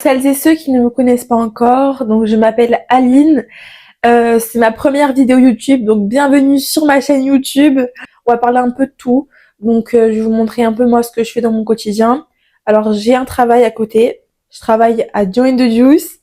Celles et ceux qui ne me connaissent pas encore, donc je m'appelle Aline. C'est ma première vidéo YouTube, donc bienvenue sur ma chaîne YouTube. On va parler un peu de tout. Donc je vais vous montrer un peu moi ce que je fais dans mon quotidien. Alors j'ai un travail à côté. Je travaille à Join the Juice.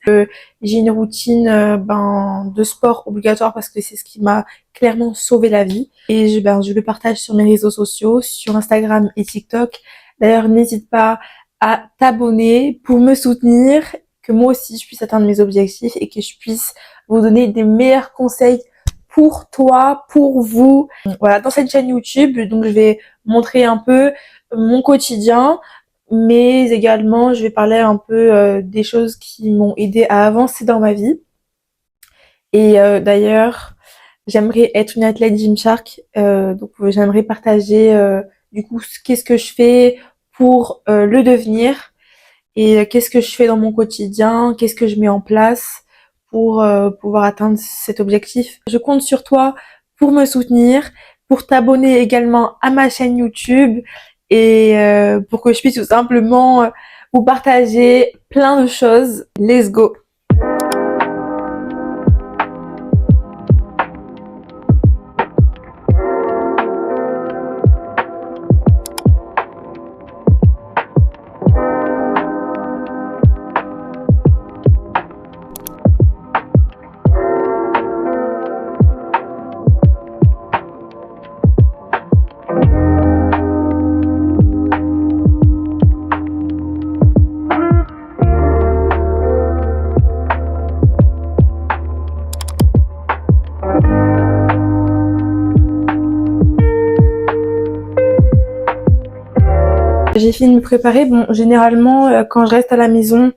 J'ai une routine de sport obligatoire parce que c'est ce qui m'a clairement sauvé la vie. Et je le partage sur mes réseaux sociaux, sur Instagram et TikTok. D'ailleurs, n'hésite pas à t'abonner pour me soutenir, que moi aussi je puisse atteindre mes objectifs et que je puisse vous donner des meilleurs conseils pour toi, pour vous. Voilà, dans cette chaîne YouTube, donc je vais montrer un peu mon quotidien, mais également je vais parler un peu des choses qui m'ont aidé à avancer dans ma vie. Et d'ailleurs, j'aimerais être une athlète Gymshark, donc j'aimerais partager du coup qu'est-ce que je fais pour le devenir et qu'est-ce que je fais dans mon quotidien, qu'est-ce que je mets en place pour pouvoir atteindre cet objectif. Je compte sur toi pour me soutenir, pour t'abonner également à ma chaîne YouTube et pour que je puisse tout simplement vous partager plein de choses. Let's go! J'ai fini de me préparer. Bon, généralement, quand je reste à la maison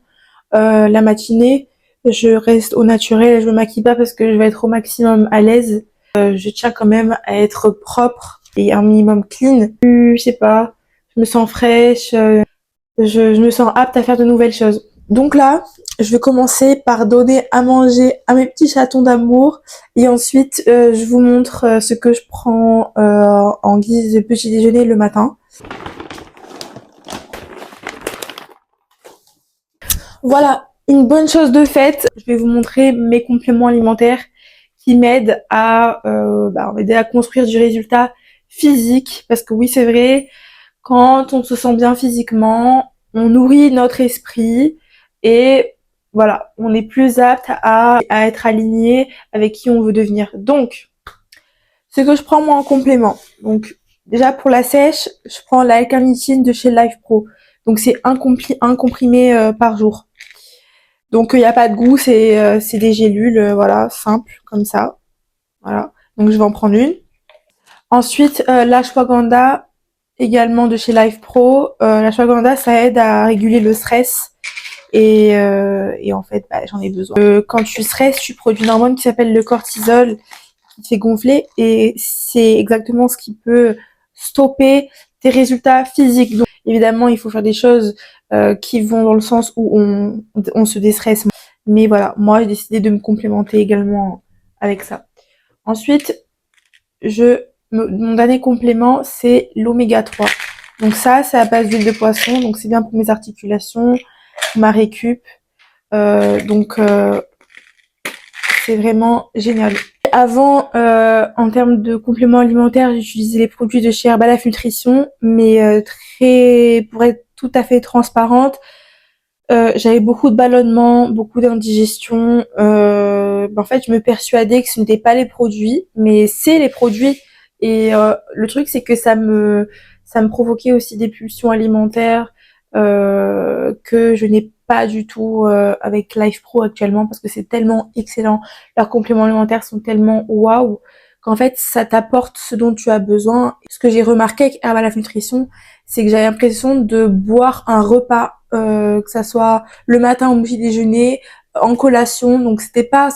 la matinée, je reste au naturel et je me maquille pas parce que je vais être au maximum à l'aise. Je tiens quand même à être propre et un minimum clean. Je sais pas, je me sens fraîche, je me sens apte à faire de nouvelles choses. Donc là, je vais commencer par donner à manger à mes petits chatons d'amour et ensuite je vous montre ce que je prends en guise de petit déjeuner le matin. Voilà, une bonne chose de faite. Je vais vous montrer mes compléments alimentaires qui m'aident m'aider à construire du résultat physique. Parce que oui, c'est vrai, quand on se sent bien physiquement, on nourrit notre esprit et voilà, on est plus apte à être aligné avec qui on veut devenir. Donc, ce que je prends moi en complément. Donc, déjà pour la sèche, je prends la L-carnitine de chez Life Pro. Donc, c'est un comprimé par jour. Donc il n'y a pas de goût, c'est des gélules, voilà, simples comme ça. Voilà. Donc je vais en prendre une. Ensuite, l'ashwagandha, également de chez Life Pro. L'ashwagandha, ça aide à réguler le stress. Et en fait, j'en ai besoin. Quand tu stresses, tu produis une hormone qui s'appelle le cortisol, qui te fait gonfler. Et c'est exactement ce qui peut stopper tes résultats physiques. Donc évidemment, il faut faire des choses qui vont dans le sens où on se déstresse. Mais voilà, moi j'ai décidé de me complémenter également avec ça. Ensuite, mon dernier complément, c'est l'oméga 3. Donc ça, c'est à base d'huile de poisson, donc c'est bien pour mes articulations, pour ma récup. C'est vraiment génial. Avant, en termes de compléments alimentaires, j'utilisais les produits de chez Herbalife Nutrition, mais pour être tout à fait transparente, j'avais beaucoup de ballonnements, beaucoup d'indigestion. En fait, je me persuadais que ce n'était pas les produits, mais c'est les produits. Et le truc, c'est que ça me provoquait aussi des pulsions alimentaires que je n'ai pas du tout avec Life Pro actuellement parce que c'est tellement excellent. Leurs compléments alimentaires sont tellement waouh qu'en fait, ça t'apporte ce dont tu as besoin. Ce que j'ai remarqué avec Herbalife Nutrition, c'est que j'avais l'impression de boire un repas, que ça soit le matin au petit déjeuner, en collation. Donc c'était pas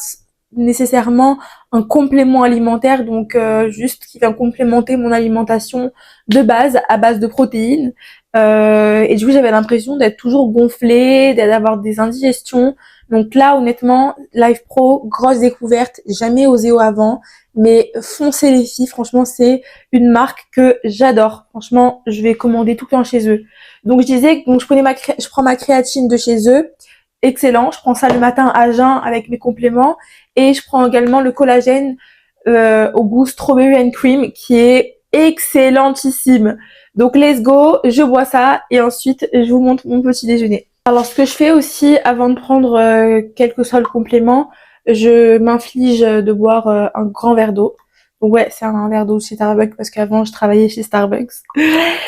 nécessairement un complément alimentaire, donc juste qui vient complémenter mon alimentation de base à base de protéines. Et du coup j'avais l'impression d'être toujours gonflée, d'avoir des indigestions. Donc là honnêtement, Life Pro, grosse découverte, jamais osé avant, mais foncez les filles, franchement c'est une marque que j'adore. Franchement, je vais commander tout le temps chez eux. Donc je disais que je prends ma créatine de chez eux excellent. Je prends ça le matin à jeun avec mes compléments et je prends également le collagène au goût strawberry and cream qui est excellentissime. Donc let's go, je bois ça et ensuite je vous montre mon petit déjeuner. Alors ce que je fais aussi avant de prendre quel que soit le complément, je m'inflige de boire un grand verre d'eau. Donc ouais, c'est un verre d'eau chez Starbucks parce qu'avant je travaillais chez Starbucks.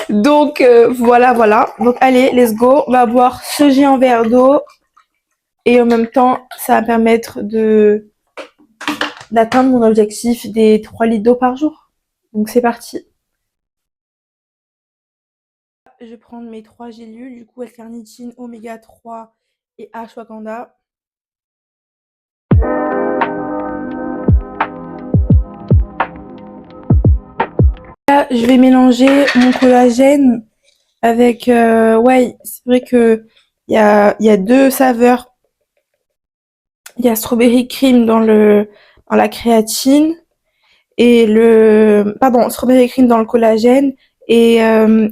Donc voilà. Donc allez, let's go, on va boire ce géant verre d'eau et en même temps ça va permettre d'atteindre mon objectif des 3 litres d'eau par jour. Donc c'est parti. Je vais prendre mes 3 gélules, du coup L-carnitine, oméga 3 et ashwagandha. Là, je vais mélanger mon collagène avec... ouais, c'est vrai que il y a deux saveurs. Il y a strawberry cream dans la créatine et strawberry cream dans le collagène et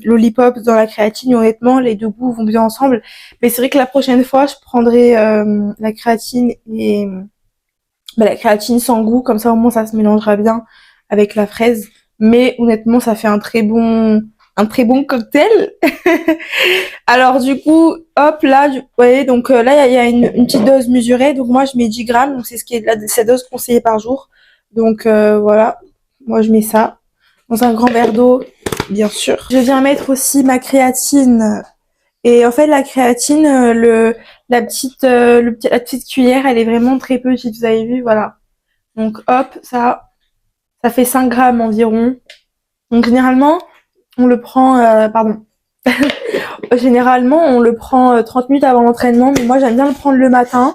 lollipop dans la créatine. Honnêtement, les deux goûts vont bien ensemble. Mais c'est vrai que la prochaine fois, je prendrai la créatine et la créatine sans goût, comme ça au moins ça se mélangera bien avec la fraise. Mais honnêtement, ça fait un très bon cocktail. Alors du coup, hop là, vous voyez, donc là il y a une petite dose mesurée. Donc moi je mets 10 grammes, donc c'est ce qui est cette dose conseillée par jour. Donc voilà, moi je mets ça dans un grand verre d'eau, bien sûr. Je viens mettre aussi ma créatine. Et en fait la créatine, la petite cuillère, elle est vraiment très petite, vous avez vu, voilà. Donc hop, ça fait 5 grammes environ. Donc généralement, on le prend, généralement on le prend 30 minutes avant l'entraînement, mais moi j'aime bien le prendre le matin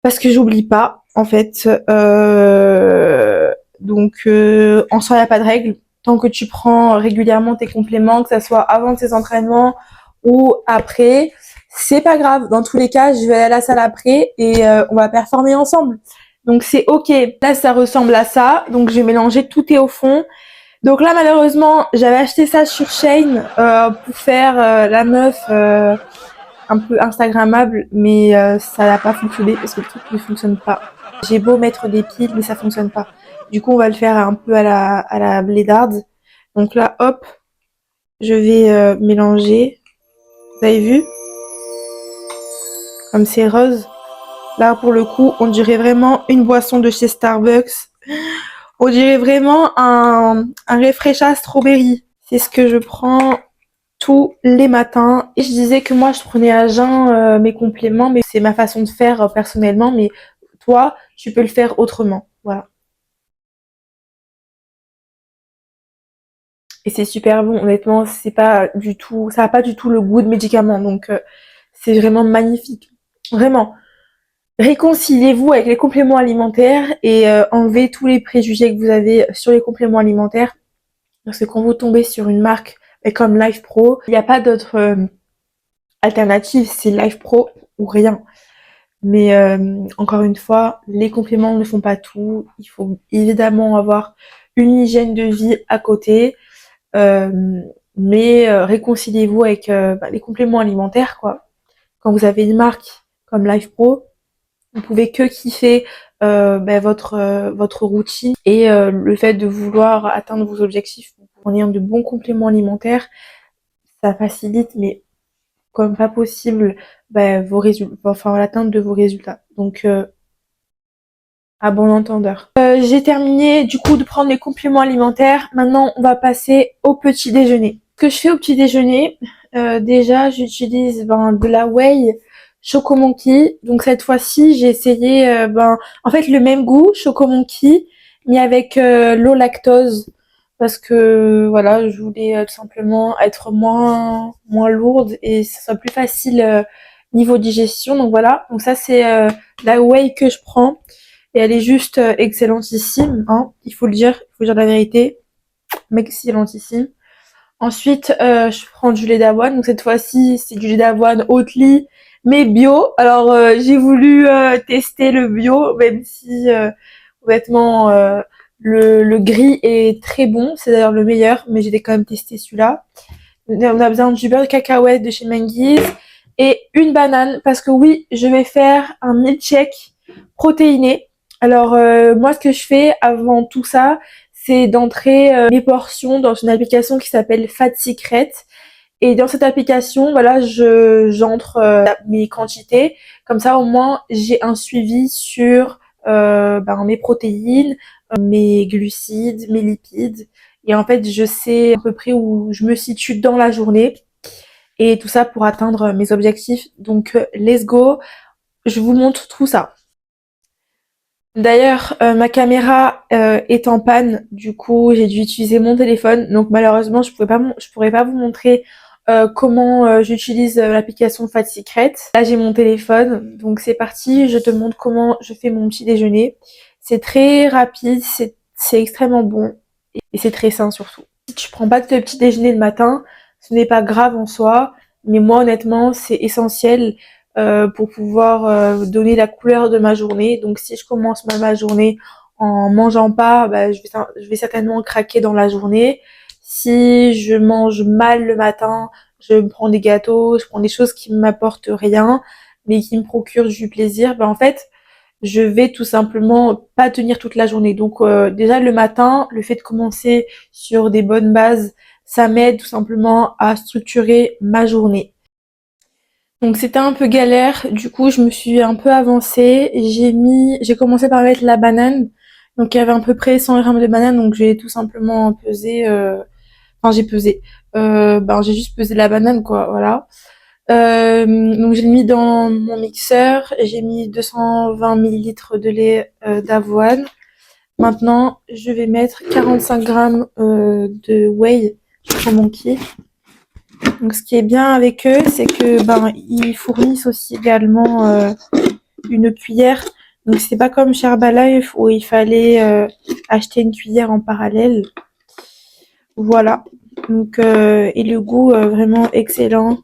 parce que j'oublie pas, en fait. Donc en soi, il n'y a pas de règle. Tant que tu prends régulièrement tes compléments, que ça soit avant tes entraînements ou après, c'est pas grave. Dans tous les cas, je vais aller à la salle après et on va performer ensemble. Donc c'est ok. Là, ça ressemble à ça. Donc j'ai mélangé, tout est au fond. Donc là, malheureusement, j'avais acheté ça sur Shein pour faire la meuf un peu instagrammable, mais ça n'a pas fonctionné parce que le truc ne fonctionne pas. J'ai beau mettre des piles, mais ça fonctionne pas. Du coup, on va le faire un peu à la blédarde. Donc là, hop, je vais mélanger. Vous avez vu? Comme c'est rose. Là, pour le coup, on dirait vraiment une boisson de chez Starbucks. On dirait vraiment un Refresha strawberry. C'est ce que je prends tous les matins. Et je disais que moi, je prenais à jeun mes compléments, mais c'est ma façon de faire personnellement. Mais toi, tu peux le faire autrement. Voilà. Et c'est super bon. Honnêtement, c'est pas du tout, ça a pas du tout le goût de médicament. Donc, c'est vraiment magnifique. Vraiment. Réconciliez-vous avec les compléments alimentaires et enlevez tous les préjugés que vous avez sur les compléments alimentaires. Parce que quand vous tombez sur une marque comme Life Pro, il n'y a pas d'autre alternative, c'est Life Pro ou rien. Mais encore une fois, les compléments ne font pas tout. Il faut évidemment avoir une hygiène de vie à côté. Mais réconciliez-vous avec les compléments alimentaires, quoi. Quand vous avez une marque comme Life Pro, vous pouvez que kiffer votre routine et le fait de vouloir atteindre vos objectifs en ayant de bons compléments alimentaires, ça facilite, mais comme pas possible, vos résultats, enfin l'atteinte de vos résultats. Donc à bon entendeur. J'ai terminé du coup de prendre les compléments alimentaires. Maintenant, on va passer au petit déjeuner. Ce que je fais au petit déjeuner, déjà, j'utilise de la whey Chocomonkey. Donc cette fois-ci, j'ai essayé en fait le même goût Chocomonkey, mais avec l'eau lactose parce que voilà, je voulais tout simplement être moins lourde et ça soit plus facile niveau digestion. Donc voilà, donc ça c'est la whey que je prends. Et elle est juste excellentissime, hein, il faut dire la vérité, excellentissime. Ensuite, je prends du lait d'avoine, donc cette fois-ci, c'est du lait d'avoine Oatly, mais bio. Alors, j'ai voulu tester le bio, même si, honnêtement, le gris est très bon, c'est d'ailleurs le meilleur, mais j'ai quand même testé celui-là. On a besoin du beurre de cacahuète de chez Menguise et une banane parce que oui, je vais faire un milkshake protéiné. Alors moi, ce que je fais avant tout ça, c'est d'entrer mes portions dans une application qui s'appelle Fat Secret. Et dans cette application, voilà, j'entre mes quantités. Comme ça, au moins, j'ai un suivi sur mes protéines, mes glucides, mes lipides. Et en fait, je sais à peu près où je me situe dans la journée. Et tout ça pour atteindre mes objectifs. Donc, let's go. Je vous montre tout ça. D'ailleurs, ma caméra est en panne, du coup j'ai dû utiliser mon téléphone, donc malheureusement je pourrais pas vous montrer comment j'utilise l'application Fat Secret. Là j'ai mon téléphone, donc c'est parti, je te montre comment je fais mon petit déjeuner. C'est très rapide, c'est extrêmement bon et c'est très sain surtout. Si tu prends pas de petit déjeuner le matin, ce n'est pas grave en soi, mais moi honnêtement c'est essentiel pour pouvoir donner la couleur de ma journée. Donc si je commence ma journée en mangeant pas, bah, je vais certainement craquer dans la journée. Si je mange mal le matin, je me prends des gâteaux, je prends des choses qui ne m'apportent rien, mais qui me procurent du plaisir, bah en fait, je vais tout simplement pas tenir toute la journée. Donc déjà le matin, le fait de commencer sur des bonnes bases, ça m'aide tout simplement à structurer ma journée. Donc c'était un peu galère, du coup je me suis un peu avancée, j'ai commencé par mettre la banane, donc il y avait à peu près 100 grammes de banane, donc j'ai tout simplement pesé, j'ai pesé, j'ai juste pesé la banane quoi, voilà. Donc j'ai mis dans mon mixeur, j'ai mis 220 millilitres de lait d'avoine. Maintenant je vais mettre 45 grammes de whey, je prends mon kiff. Donc ce qui est bien avec eux, c'est que ils fournissent aussi également une cuillère. Donc c'est pas comme chez Herbalife où il fallait acheter une cuillère en parallèle. Voilà. Donc et le goût vraiment excellent.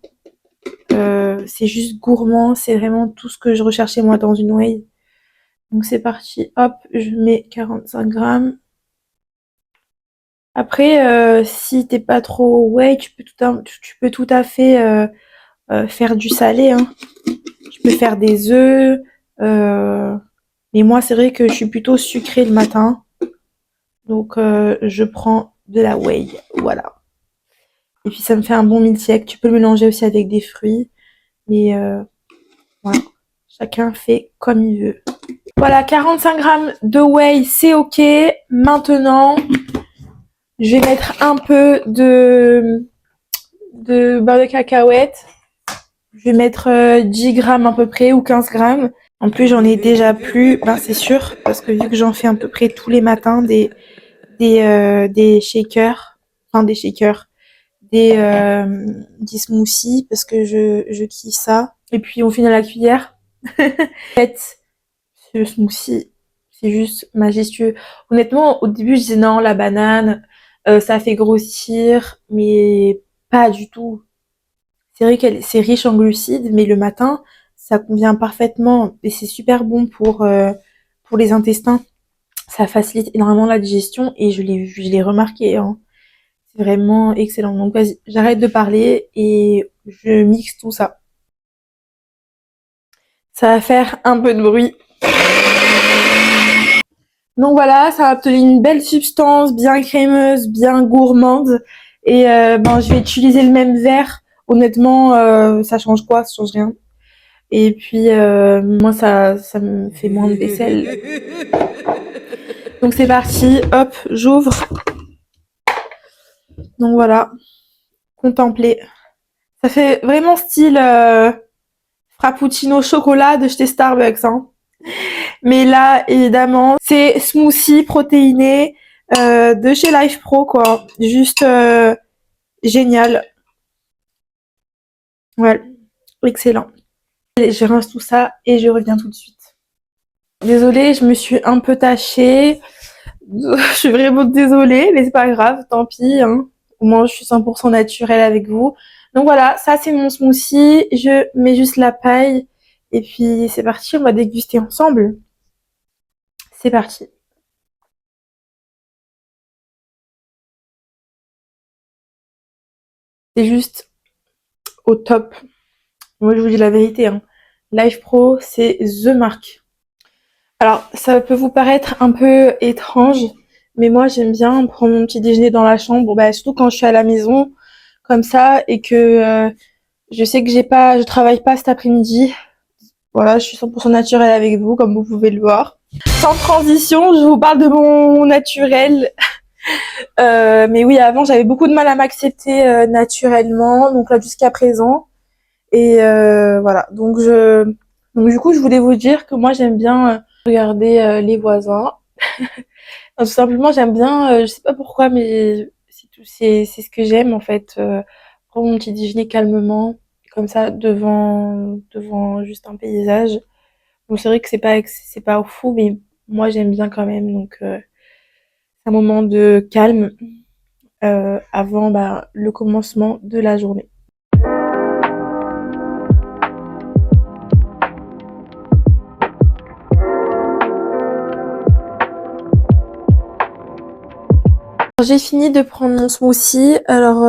C'est juste gourmand, c'est vraiment tout ce que je recherchais moi dans une whey. Donc c'est parti, hop, je mets 45 grammes. Après, si t'es pas trop whey, tu peux tout à fait faire du salé, hein. Je peux faire des œufs. Mais moi, c'est vrai que je suis plutôt sucrée le matin. Donc, je prends de la whey. Voilà. Et puis, ça me fait un bon milkshake. Tu peux le mélanger aussi avec des fruits. Mais voilà. Chacun fait comme il veut. Voilà, 45 grammes de whey, c'est ok. Maintenant, je vais mettre un peu de beurre de cacahuète. Je vais mettre 10 grammes à peu près ou 15 grammes. En plus, j'en ai déjà plus, c'est sûr, parce que vu que j'en fais à peu près tous les matins des shakers, des smoothies, parce que je kiffe ça. Et puis on finit à la cuillère. En fait, ce smoothie, c'est juste majestueux. Honnêtement, au début, je disais non, la banane, ça fait grossir, mais pas du tout. C'est vrai qu'elle c'est riche en glucides, mais le matin, ça convient parfaitement et c'est super bon pour les intestins. Ça facilite énormément la digestion et je l'ai remarqué, hein. C'est vraiment excellent. Donc vas-y, j'arrête de parler et je mixe tout ça. Ça va faire un peu de bruit. Donc voilà, ça va obtenir une belle substance, bien crémeuse, bien gourmande. Et je vais utiliser le même verre. Honnêtement, ça change quoi? Ça change rien. Et puis moi ça me fait moins de vaisselle. Donc c'est parti, hop, j'ouvre. Donc voilà, contempler. Ça fait vraiment style frappuccino chocolat de chez Starbucks, hein. Mais là, évidemment, c'est smoothie protéiné de chez Life Pro, quoi. Juste génial. Ouais, excellent. Allez, je rince tout ça et je reviens tout de suite. Désolée, je me suis un peu tachée. Je suis vraiment désolée, mais c'est pas grave, tant pis, hein. Au moins, je suis 100% naturelle avec vous. Donc voilà, ça c'est mon smoothie. Je mets juste la paille. Et puis c'est parti, on va déguster ensemble. C'est parti. C'est juste au top. Moi, je vous dis la vérité, hein. Life Pro, c'est the marque. Alors, ça peut vous paraître un peu étrange, mais moi, j'aime bien prendre mon petit déjeuner dans la chambre, bah, surtout quand je suis à la maison, comme ça, et que je sais que je travaille pas cet après-midi. Voilà, je suis 100% naturelle avec vous, comme vous pouvez le voir. Sans transition, je vous parle de mon naturel. Mais oui, avant, j'avais beaucoup de mal à m'accepter naturellement, donc là, jusqu'à présent. Et voilà, donc du coup, je voulais vous dire que moi, j'aime bien regarder les voisins. Tout simplement, j'aime bien, je sais pas pourquoi, mais c'est ce que j'aime en fait. Prendre mon petit déjeuner calmement, comme ça, devant juste un paysage. Bon, c'est vrai que c'est pas fou, mais moi j'aime bien quand même. Donc c'est un moment de calme avant bah, le commencement de la journée. J'ai fini de prendre mon smoothie. Alors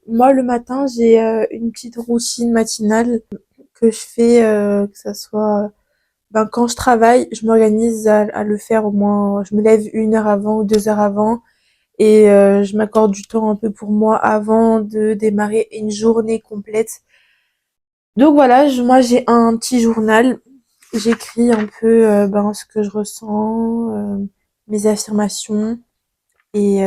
moi le matin j'ai une petite routine matinale que je fais, que ça soit ben, quand je travaille, je m'organise à le faire au moins. Je me lève 1 heure avant ou 2 heures avant et je m'accorde du temps un peu pour moi avant de démarrer une journée complète. Donc voilà, moi j'ai un petit journal. J'écris un peu ben, ce que je ressens, mes affirmations et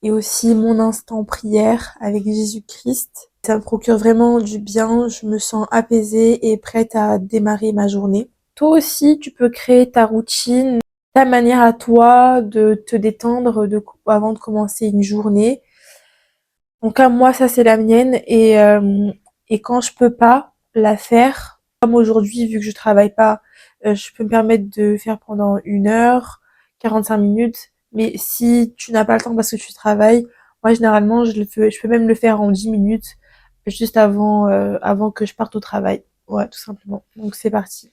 et aussi mon instant prière avec Jésus-Christ. Ça me procure vraiment du bien, je me sens apaisée et prête à démarrer ma journée. Toi aussi, tu peux créer ta routine, ta manière à toi de te détendre avant de commencer une journée. Donc à moi, ça c'est la mienne et quand je peux pas la faire, comme aujourd'hui, vu que je travaille pas, je peux me permettre de faire pendant 1 heure, 45 minutes. Mais si tu n'as pas le temps parce que tu travailles, moi généralement je peux même le faire en 10 minutes, juste avant que je parte au travail. Ouais, tout simplement. Donc c'est parti.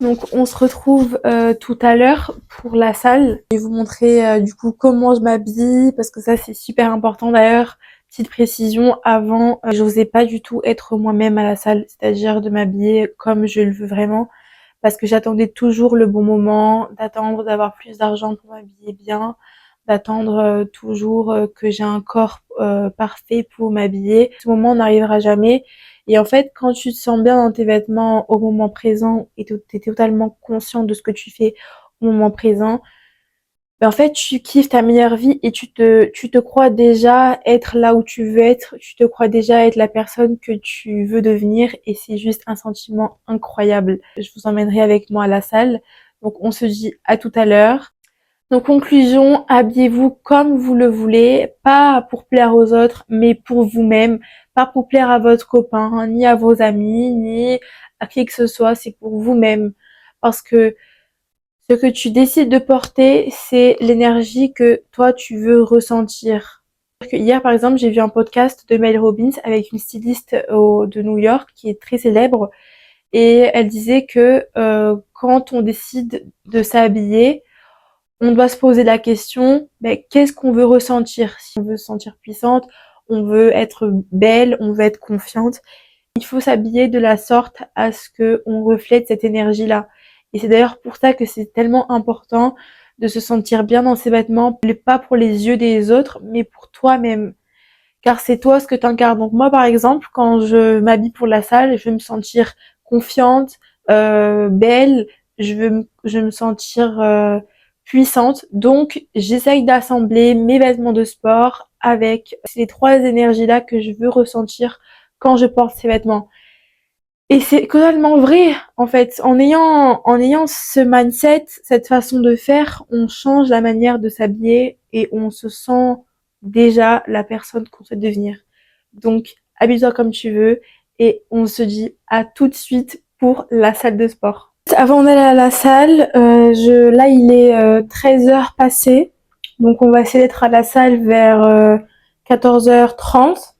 Donc on se retrouve tout à l'heure pour la salle. Je vais vous montrer du coup comment je m'habille parce que ça c'est super important d'ailleurs. Petite précision, avant j'osais pas du tout être moi-même à la salle, c'est-à-dire de m'habiller comme je le veux vraiment parce que j'attendais toujours le bon moment, d'attendre d'avoir plus d'argent pour m'habiller bien, d'attendre toujours que j'ai un corps parfait pour m'habiller. Ce moment n'arrivera jamais. Et en fait, quand tu te sens bien dans tes vêtements au moment présent et tu es totalement conscient de ce que tu fais au moment présent, ben en fait, tu kiffes ta meilleure vie et tu te crois déjà être là où tu veux être, tu te crois déjà être la personne que tu veux devenir et c'est juste un sentiment incroyable. Je vous emmènerai avec moi à la salle. Donc on se dit à tout à l'heure. Donc conclusion, habillez-vous comme vous le voulez, pas pour plaire aux autres, mais pour vous-même, pas pour plaire à votre copain, ni à vos amis, ni à qui que ce soit, c'est pour vous-même. Parce que ce que tu décides de porter, c'est l'énergie que toi tu veux ressentir. Hier par exemple, j'ai vu un podcast de Mel Robbins avec une styliste de New York qui est très célèbre et elle disait que quand on décide de s'habiller, on doit se poser la question, mais qu'est-ce qu'on veut ressentir? Si on veut se sentir puissante, on veut être belle, on veut être confiante. Il faut s'habiller de la sorte à ce que on reflète cette énergie-là. Et c'est d'ailleurs pour ça que c'est tellement important de se sentir bien dans ses vêtements, pas pour les yeux des autres, mais pour toi-même. Car c'est toi ce que tu incarnes. Donc moi, par exemple, quand je m'habille pour la salle, je veux me sentir confiante, belle, je veux me sentir puissante. Donc, j'essaye d'assembler mes vêtements de sport avec ces trois énergies-là que je veux ressentir quand je porte ces vêtements. Et c'est totalement vrai, en fait. En ayant ce mindset, cette façon de faire, on change la manière de s'habiller et on se sent déjà la personne qu'on souhaite devenir. Donc, habille-toi comme tu veux et on se dit à tout de suite pour la salle de sport. Avant d'aller à la salle, là il est 13 heures passées, donc on va essayer d'être à la salle vers 14h30.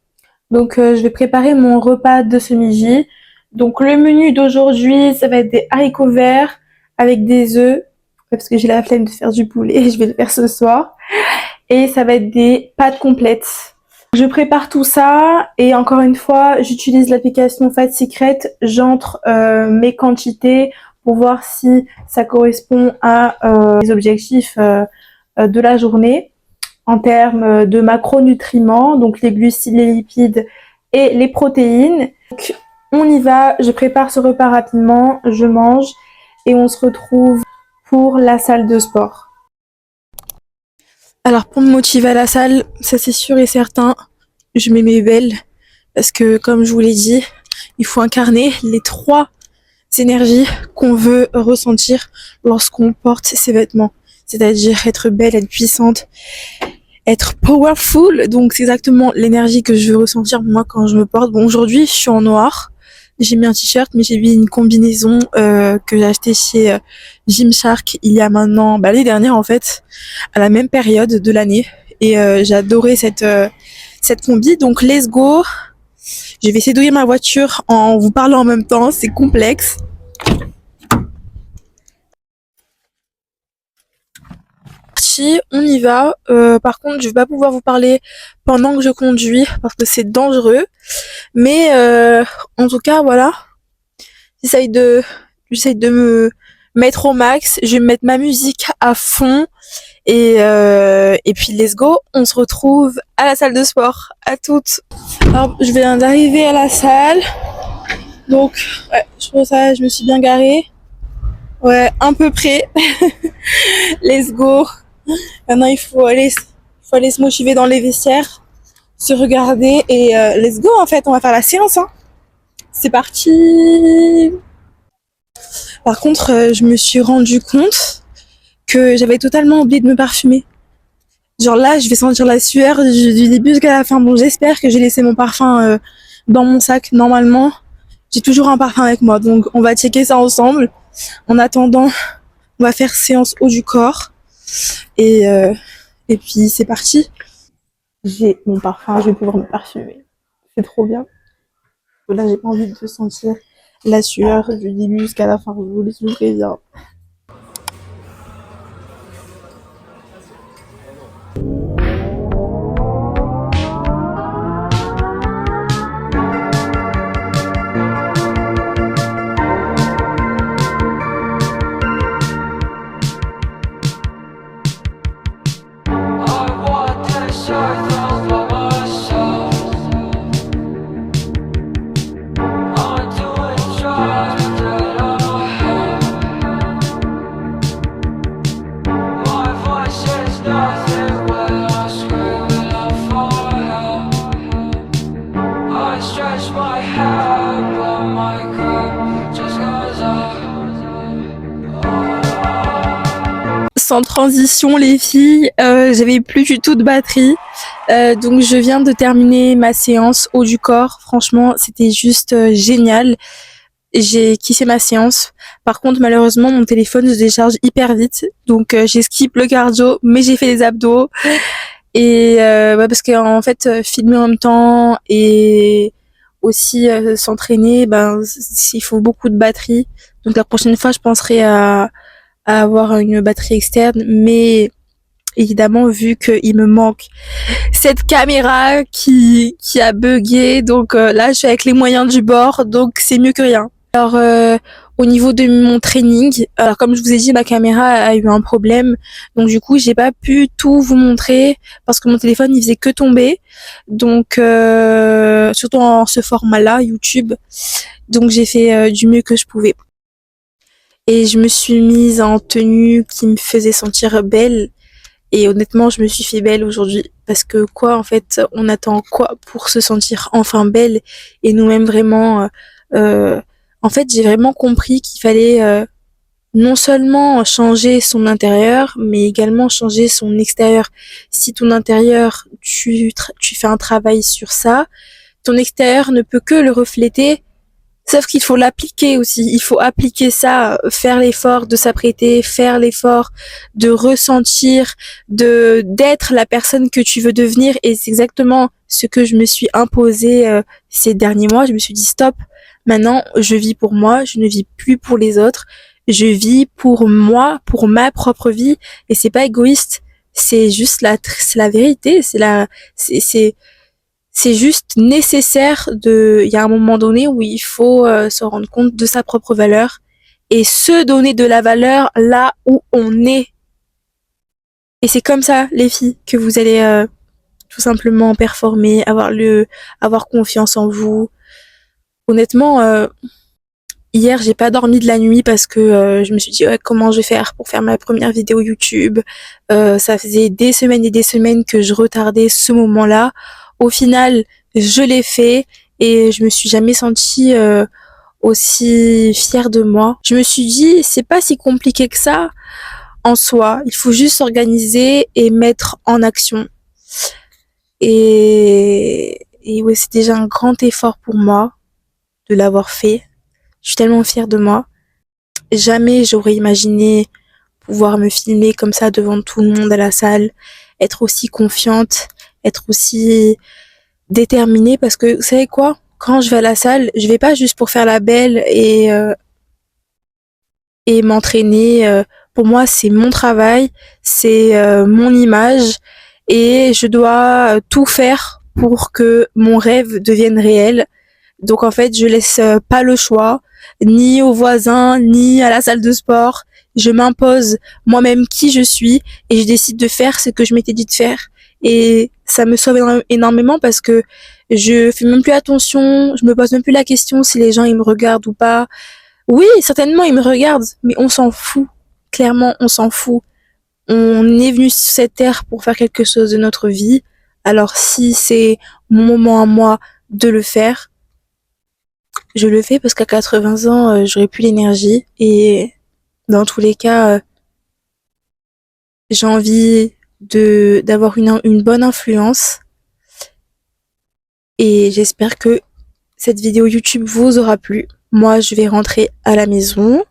Donc je vais préparer mon repas de ce midi. Donc le menu d'aujourd'hui, ça va être des haricots verts avec des œufs, parce que j'ai la flemme de faire du poulet, je vais le faire ce soir. Et ça va être des pâtes complètes. Je prépare tout ça et encore une fois, j'utilise l'application Fat Secret. J'entre mes quantités pour voir si ça correspond à les objectifs de la journée en termes de macronutriments, donc les glucides, les lipides et les protéines. Donc, on y va, je prépare ce repas rapidement, je mange et on se retrouve pour la salle de sport. Alors pour me motiver à la salle, ça c'est sûr et certain, je me mets belle parce que comme je vous l'ai dit, il faut incarner les 3 énergies qu'on veut ressentir lorsqu'on porte ces vêtements. C'est-à-dire être belle, être puissante, être powerful. Donc c'est exactement l'énergie que je veux ressentir moi quand je me porte. Bon, aujourd'hui je suis en noir. J'ai mis un t-shirt, mais j'ai mis une combinaison que j'ai achetée chez Gymshark il y a maintenant, l'année dernière en fait, à la même période de l'année. Et j'ai adoré cette combi. Donc let's go. Je vais essayer d'ouvrir ma voiture en vous parlant en même temps. C'est complexe. On y va. Par contre, je vais pas pouvoir vous parler pendant que je conduis parce que c'est dangereux. Mais en tout cas, voilà. J'essaye de me mettre au max. Je vais mettre ma musique à fond. Et puis let's go. On se retrouve à la salle de sport. À toutes. Alors, je viens d'arriver à la salle. Donc, ouais, je pense que je me suis bien garée. Ouais, à peu près. Let's go. Maintenant, il faut aller se motiver dans les vestiaires, se regarder et let's go en fait, on va faire la séance. Hein. C'est parti. Par contre, je me suis rendu compte que j'avais totalement oublié de me parfumer. Genre là, je vais sentir la sueur du début jusqu'à la fin. Bon, j'espère que j'ai laissé mon parfum dans mon sac. Normalement, j'ai toujours un parfum avec moi, donc on va checker ça ensemble. En attendant, on va faire séance haut du corps. Et puis c'est parti. J'ai mon parfum, je vais pouvoir me parfumer. C'est trop bien. Là, j'ai pas envie de sentir la sueur du début jusqu'à la fin. Je vous le préviens. Sans transition les filles, j'avais plus du tout de batterie, donc je viens de terminer ma séance haut du corps. Franchement, c'était juste génial. J'ai kiffé ma séance. Par contre, malheureusement, mon téléphone se décharge hyper vite, donc j'ai skip le cardio, mais j'ai fait les abdos. Et parce que en fait, filmer en même temps et aussi s'entraîner, il faut beaucoup de batterie. Donc la prochaine fois, je penserai à avoir une batterie externe, mais évidemment vu qu'il me manque cette caméra qui a bugué, donc là je suis avec les moyens du bord, donc c'est mieux que rien. Alors au niveau de mon training, alors comme je vous ai dit, ma caméra a eu un problème, donc du coup j'ai pas pu tout vous montrer parce que mon téléphone il faisait que tomber, donc surtout en ce format-là YouTube, donc j'ai fait du mieux que je pouvais. Et je me suis mise en tenue qui me faisait sentir belle. Et honnêtement, je me suis fait belle aujourd'hui. Parce que quoi, en fait, on attend quoi pour se sentir enfin belle et nous-mêmes vraiment... en fait, j'ai vraiment compris qu'il fallait non seulement changer son intérieur, mais également changer son extérieur. Si ton intérieur, tu fais un travail sur ça, ton extérieur ne peut que le refléter. Sauf qu'il faut l'appliquer aussi. Il faut appliquer ça, faire l'effort de s'apprêter, faire l'effort de ressentir, d'être la personne que tu veux devenir. Et c'est exactement ce que je me suis imposé ces derniers mois. Je me suis dit stop. Maintenant, je vis pour moi, je ne vis plus pour les autres. Je vis pour moi, pour ma propre vie, et c'est pas égoïste. C'est juste c'est la vérité, c'est juste nécessaire il y a un moment donné où il faut se rendre compte de sa propre valeur et se donner de la valeur là où on est. Et c'est comme ça, les filles, que vous allez tout simplement performer, avoir confiance en vous. Honnêtement, hier, j'ai pas dormi de la nuit parce que je me suis dit ouais, comment je vais faire pour faire ma première vidéo YouTube. Ça faisait des semaines et des semaines que je retardais ce moment-là. Au final, je l'ai fait et je me suis jamais sentie aussi fière de moi. Je me suis dit c'est pas si compliqué que ça en soi. Il faut juste s'organiser et mettre en action. Et ouais, c'est déjà un grand effort pour moi de l'avoir fait. Je suis tellement fière de moi. Jamais j'aurais imaginé pouvoir me filmer comme ça devant tout le monde à la salle, être aussi confiante, être aussi déterminée parce que vous savez quoi? Quand je vais à la salle, je vais pas juste pour faire la belle et m'entraîner. Pour moi, c'est mon travail, c'est mon image et je dois tout faire pour que mon rêve devienne réel. Donc en fait, je laisse pas le choix, ni aux voisins, ni à la salle de sport. Je m'impose moi-même qui je suis et je décide de faire ce que je m'étais dit de faire. Et ça me sauve énormément parce que je fais même plus attention, je me pose même plus la question si les gens ils me regardent ou pas. Oui, certainement ils me regardent, mais on s'en fout. Clairement, on s'en fout. On est venu sur cette terre pour faire quelque chose de notre vie. Alors si c'est mon moment à moi de le faire, je le fais parce qu'à 80 ans, j'aurai plus l'énergie et dans tous les cas, j'ai envie d'avoir une bonne influence et j'espère que cette vidéo YouTube vous aura plu. Moi, je vais rentrer à la maison,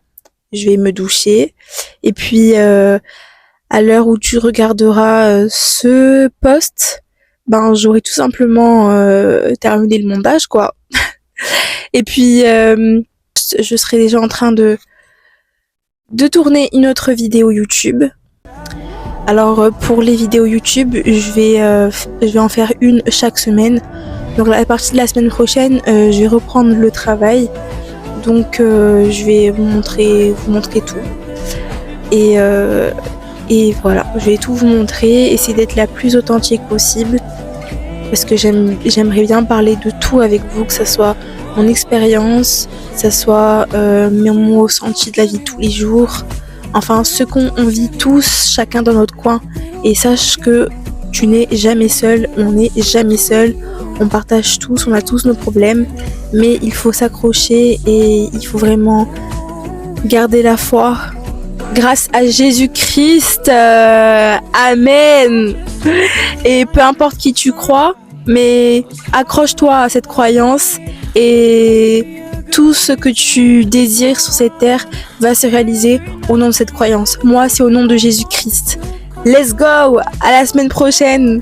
je vais me doucher et puis à l'heure où tu regarderas ce post, ben j'aurai tout simplement terminé le montage quoi. Et puis je serai déjà en train de tourner une autre vidéo YouTube. Alors pour les vidéos YouTube, je vais en faire une chaque semaine. Donc à partir de la semaine prochaine, je vais reprendre le travail. Donc je vais vous montrer tout. Et voilà, je vais tout vous montrer, essayer d'être la plus authentique possible. Parce que j'aimerais bien parler de tout avec vous, que ça soit mon expérience, que ça soit mon ressenti de la vie de tous les jours. Enfin, ce qu'on vit tous, chacun dans notre coin. Et sache que tu n'es jamais seul, on n'est jamais seul. On partage tous, on a tous nos problèmes. Mais il faut s'accrocher et il faut vraiment garder la foi. Grâce à Jésus-Christ, Amen. Et peu importe qui tu crois, mais accroche-toi à cette croyance et tout ce que tu désires sur cette terre va se réaliser au nom de cette croyance. Moi, c'est au nom de Jésus-Christ. Let's go! À la semaine prochaine!